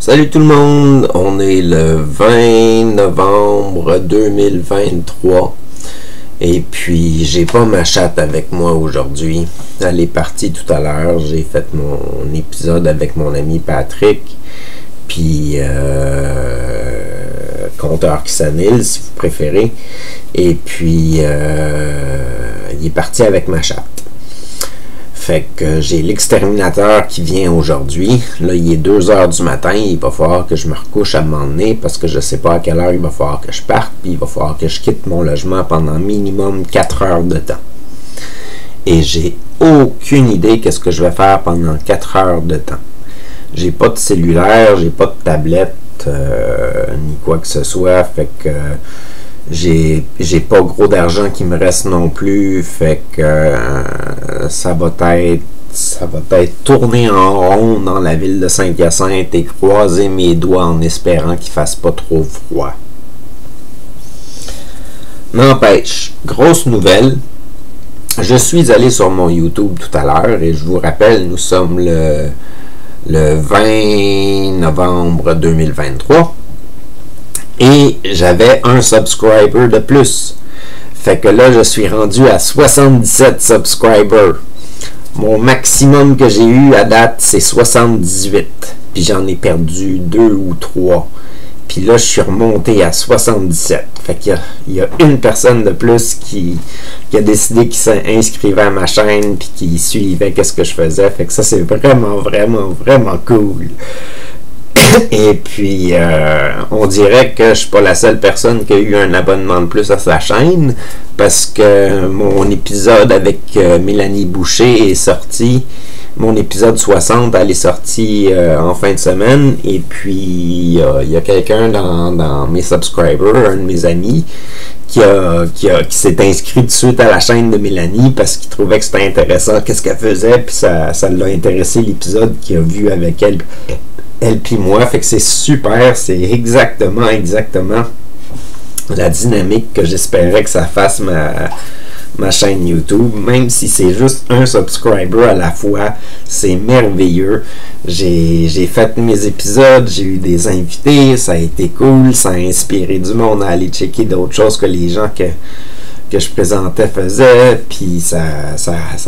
Salut tout le monde, on est le 20 novembre 2023 et puis j'ai pas ma chatte avec moi aujourd'hui. Elle est partie tout à l'heure, j'ai fait mon épisode avec mon ami Patrick, puis compteur qui s'annule si vous préférez, et puis il est parti avec ma chatte. Fait que j'ai l'exterminateur qui vient aujourd'hui. Là, il est 2h du matin. Il va falloir que je me recouche à un moment donné parce que je sais pas à quelle heure il va falloir que je parte. Puis il va falloir que je quitte mon logement pendant minimum 4 heures de temps. Et j'ai aucune idée qu'est-ce que je vais faire pendant 4 heures de temps. J'ai pas de cellulaire, j'ai pas de tablette, ni quoi que ce soit. Fait que j'ai pas gros d'argent qui me reste non plus, fait que ça va être tourner en rond dans la ville de Saint-Hyacinthe et croiser mes doigts en espérant qu'il fasse pas trop froid. N'empêche, grosse nouvelle, je suis allé sur mon YouTube tout à l'heure et je vous rappelle, nous sommes le 20 novembre 2023. Et j'avais un subscriber de plus. Fait que là, je suis rendu à 77 subscribers. Mon maximum que j'ai eu à date, c'est 78. Puis j'en ai perdu 2 ou 3. Puis là, je suis remonté à 77. Fait qu'il y a une personne de plus qui a décidé qu'il s'inscrivait à ma chaîne puis qui suivait qu'est-ce que je faisais. Fait que ça, c'est vraiment, vraiment, vraiment cool. Et puis, on dirait que je suis pas la seule personne qui a eu un abonnement de plus à sa chaîne, parce que mon épisode avec Mélanie Boucher est sorti. Mon épisode 60, elle est sortie en fin de semaine. Et puis, il y a quelqu'un dans mes subscribers, un de mes amis, qui s'est inscrit tout de suite à la chaîne de Mélanie parce qu'il trouvait que c'était intéressant qu'est-ce qu'elle faisait, puis ça l'a intéressé l'épisode qu'il a vu avec elle puis moi. Fait que c'est super, c'est exactement la dynamique que j'espérais que ça fasse ma chaîne YouTube, même si c'est juste un subscriber à la fois. C'est merveilleux. J'ai fait mes épisodes, j'ai eu des invités, ça a été cool, ça a inspiré du monde à aller checker d'autres choses que les gens que je présentais faisaient, puis ça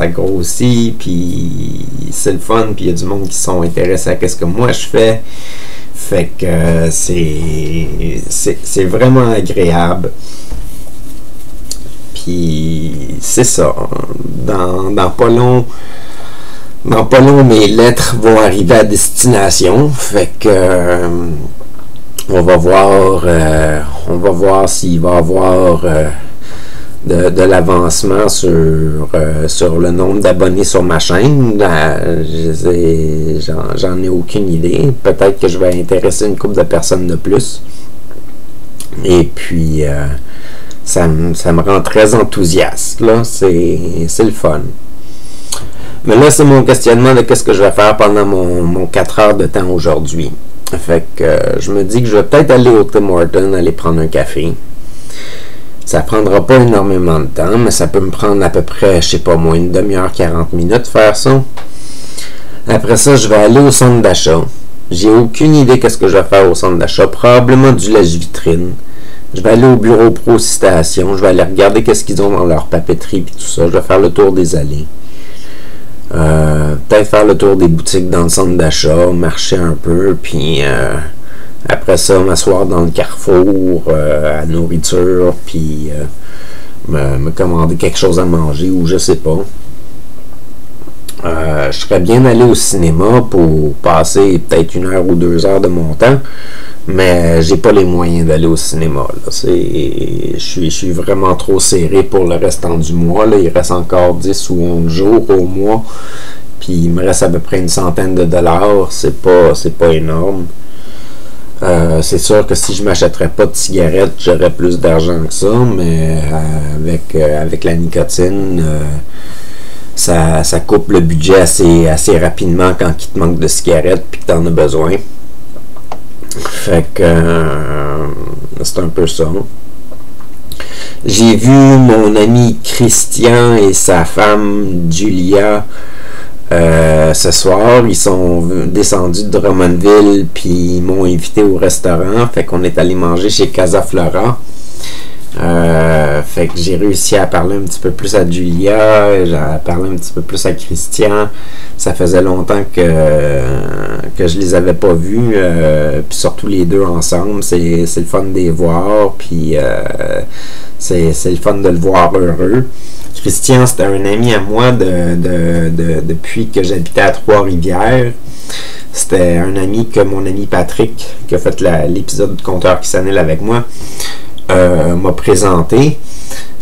grossit, puis c'est le fun, puis il y a du monde qui sont intéressés à ce que moi je fais. Fait que c'est vraiment agréable. Puis c'est ça. Dans pas long, mes lettres vont arriver à destination. Fait que on va voir s'il va y avoir de l'avancement sur le nombre d'abonnés sur ma chaîne. J'en ai aucune idée. Peut-être que je vais intéresser une couple de personnes de plus. Et puis ça me rend très enthousiaste, là. C'est le fun. Mais là, c'est mon questionnement de qu'est-ce que je vais faire pendant mon 4 heures de temps aujourd'hui. Fait que je me dis que je vais peut-être aller au Tim Hortons, aller prendre un café. Ça prendra pas énormément de temps, mais ça peut me prendre à peu près, je sais pas moi, une demi-heure, 40 minutes faire ça. Après ça, je vais aller au centre d'achat. J'ai aucune idée qu'est-ce que je vais faire au centre d'achat. Probablement du lèche-vitrine. Je vais aller au bureau Pro Citation. Je vais aller regarder qu'est-ce qu'ils ont dans leur papeterie et tout ça. Je vais faire le tour des allées. Peut-être faire le tour des boutiques dans le centre d'achat, marcher un peu, puis après ça, m'asseoir dans le carrefour à nourriture, puis me commander quelque chose à manger ou je sais pas. Je serais bien allé au cinéma pour passer peut-être 1 heure ou 2 heures de mon temps, mais j'ai pas les moyens d'aller au cinéma. Je suis vraiment trop serré pour le restant du mois. Là. Il reste encore 10 ou 11 jours au mois, puis il me reste à peu près une centaine de dollars. C'est pas énorme. C'est sûr que si je m'achèterais pas de cigarettes, j'aurais plus d'argent que ça, mais avec la nicotine, ça coupe le budget assez rapidement quand il te manque de cigarettes puis que tu en as besoin. Fait que c'est un peu ça. J'ai vu mon ami Christian et sa femme Julia Ce soir, ils sont descendus de Drummondville, puis ils m'ont invité au restaurant. Fait qu'on est allé manger chez Casa Flora. Fait que j'ai réussi à parler un petit peu plus à Julia, j'ai parlé un petit peu plus à Christian. Ça faisait longtemps que je les avais pas vus, puis surtout les deux ensemble. C'est le fun de les voir, puis c'est le fun de le voir heureux. Christian, c'était un ami à moi depuis que j'habitais à Trois-Rivières. C'était un ami que mon ami Patrick, qui a fait l'épisode de Compteur qui s'annule avec moi, m'a présenté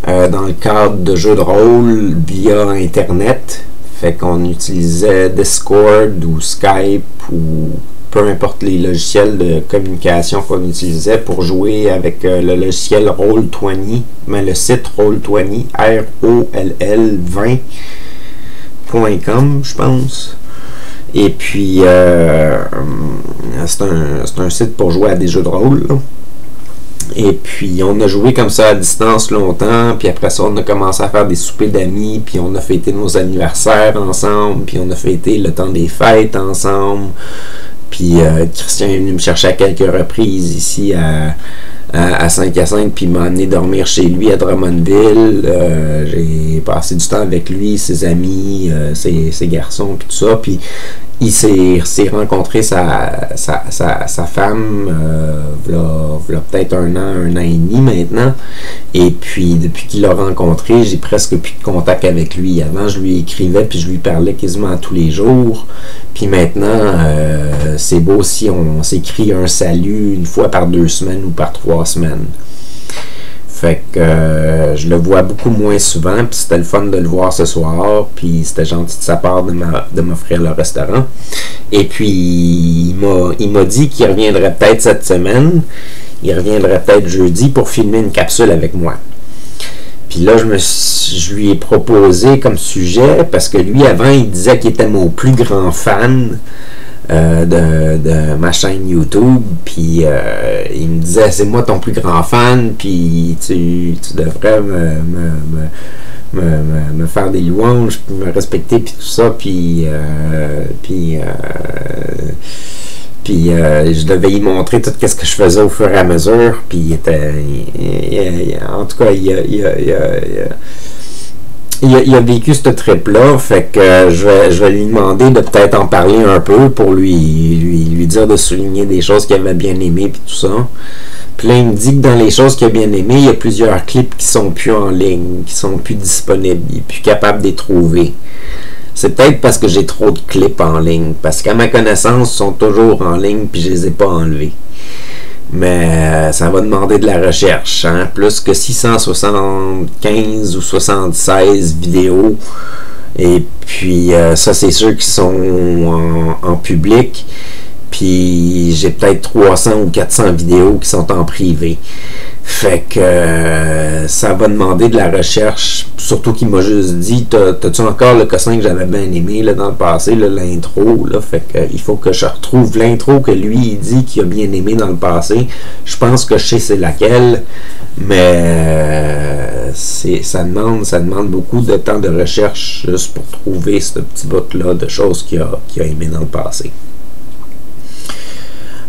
dans le cadre de jeux de rôle via Internet. Fait qu'on utilisait Discord ou Skype ou peu importe les logiciels de communication qu'on utilisait pour jouer avec le logiciel Roll20, mais le site Roll20, ROLL20.com, je pense. Et puis, c'est un site pour jouer à des jeux de rôle, là. Et puis on a joué comme ça à distance longtemps, puis après ça on a commencé à faire des soupers d'amis, puis on a fêté nos anniversaires ensemble, puis on a fêté le temps des fêtes ensemble. Puis Christian est venu me chercher à quelques reprises ici à Saint-Hyacinthe, puis il m'a amené dormir chez lui à Drummondville. J'ai passé du temps avec lui, ses amis, ses garçons, puis tout ça. Puis il s'est rencontré sa femme v'là peut-être un an et demi maintenant. Et puis depuis qu'il l'a rencontré, j'ai presque plus de contact avec lui. Avant, je lui écrivais puis je lui parlais quasiment tous les jours. Puis maintenant, c'est beau si on s'écrit un salut une fois par 2 semaines ou par 3 semaines. Fait que je le vois beaucoup moins souvent, puis c'était le fun de le voir ce soir, puis c'était gentil de sa part de m'offrir le restaurant. Et puis il m'a dit qu'il reviendrait peut-être cette semaine, il reviendrait peut-être jeudi pour filmer une capsule avec moi. Puis là, je lui ai proposé comme sujet, parce que lui, avant, il disait qu'il était mon plus grand fan de ma chaîne YouTube, puis il me disait c'est moi ton plus grand fan, puis tu devrais me faire des louanges, puis me respecter, puis tout ça, puis je devais y montrer tout ce que je faisais au fur et à mesure, puis en tout cas il a vécu ce trip-là, fait que je vais lui demander de peut-être en parler un peu pour lui dire de souligner des choses qu'il avait bien aimées puis tout ça. Puis là, il me dit que dans les choses qu'il a bien aimées, il y a plusieurs clips qui sont plus en ligne, qui sont plus disponibles, il est plus capable de les trouver. C'est peut-être parce que j'ai trop de clips en ligne, parce qu'à ma connaissance, ils sont toujours en ligne puis je les ai pas enlevés. Mais ça va demander de la recherche, hein? Plus que 675 ou 76 vidéos. Et puis ça, c'est ceux qui sont en public. Puis j'ai peut-être 300 ou 400 vidéos qui sont en privé. Fait que ça va demander de la recherche. Surtout qu'il m'a juste dit, t'as-tu encore le cossin que j'avais bien aimé là, dans le passé, l'intro, là. Fait que il faut que je retrouve l'intro que lui il dit qu'il a bien aimé dans le passé. Je pense que je sais c'est laquelle, mais ça demande beaucoup de temps de recherche juste pour trouver ce petit bout-là de choses qu'il a aimé dans le passé.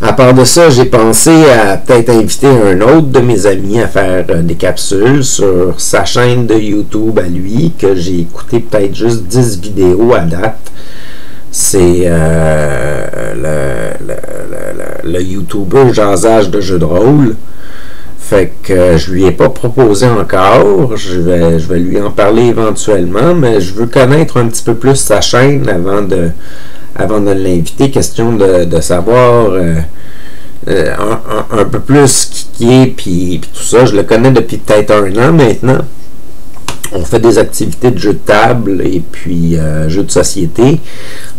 À part de ça, j'ai pensé à peut-être inviter un autre de mes amis à faire des capsules sur sa chaîne de YouTube à lui, que j'ai écouté peut-être juste 10 vidéos à date. C'est le YouTuber Jasage de jeux de rôle. Fait que je lui ai pas proposé encore. Je vais lui en parler éventuellement, mais je veux connaître un petit peu plus sa chaîne avant de l'inviter, question de savoir un peu plus qui est, puis tout ça. Je le connais depuis peut-être 1 an maintenant. On fait des activités de jeux de table et puis jeux de société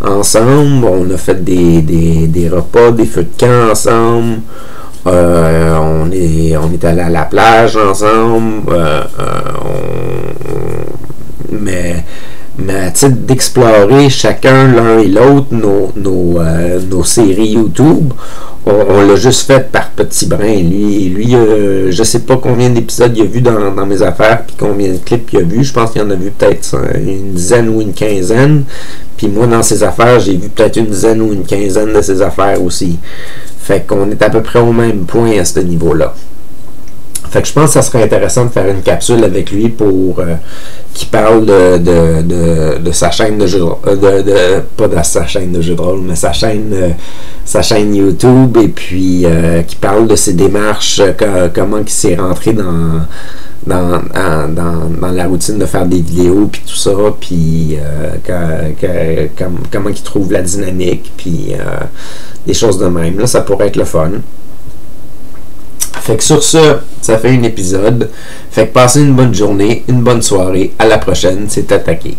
ensemble. On a fait des repas, des feux de camp ensemble. On est allé à la plage ensemble. Mais à titre d'explorer chacun l'un et l'autre nos séries YouTube, on l'a juste fait par petits brins. Lui je sais pas combien d'épisodes il a vu dans mes affaires, puis combien de clips il a vu. Je pense qu'il en a vu peut-être une dizaine ou une quinzaine. Puis moi, dans ses affaires, j'ai vu peut-être une dizaine ou une quinzaine de ses affaires aussi. Fait qu'on est à peu près au même point à ce niveau-là. Fait que je pense que ça serait intéressant de faire une capsule avec lui pour qu'il parle de sa chaîne de jeux pas de sa chaîne de jeux de rôle, mais sa chaîne YouTube, et puis qu'il parle de ses démarches, comment il s'est rentré dans la routine de faire des vidéos, puis tout ça, puis comment il trouve la dynamique, puis des choses de même. Là, ça pourrait être le fun. Fait que sur ce, ça fait un épisode. Fait que passez une bonne journée, une bonne soirée. À la prochaine, c'est Attaqué.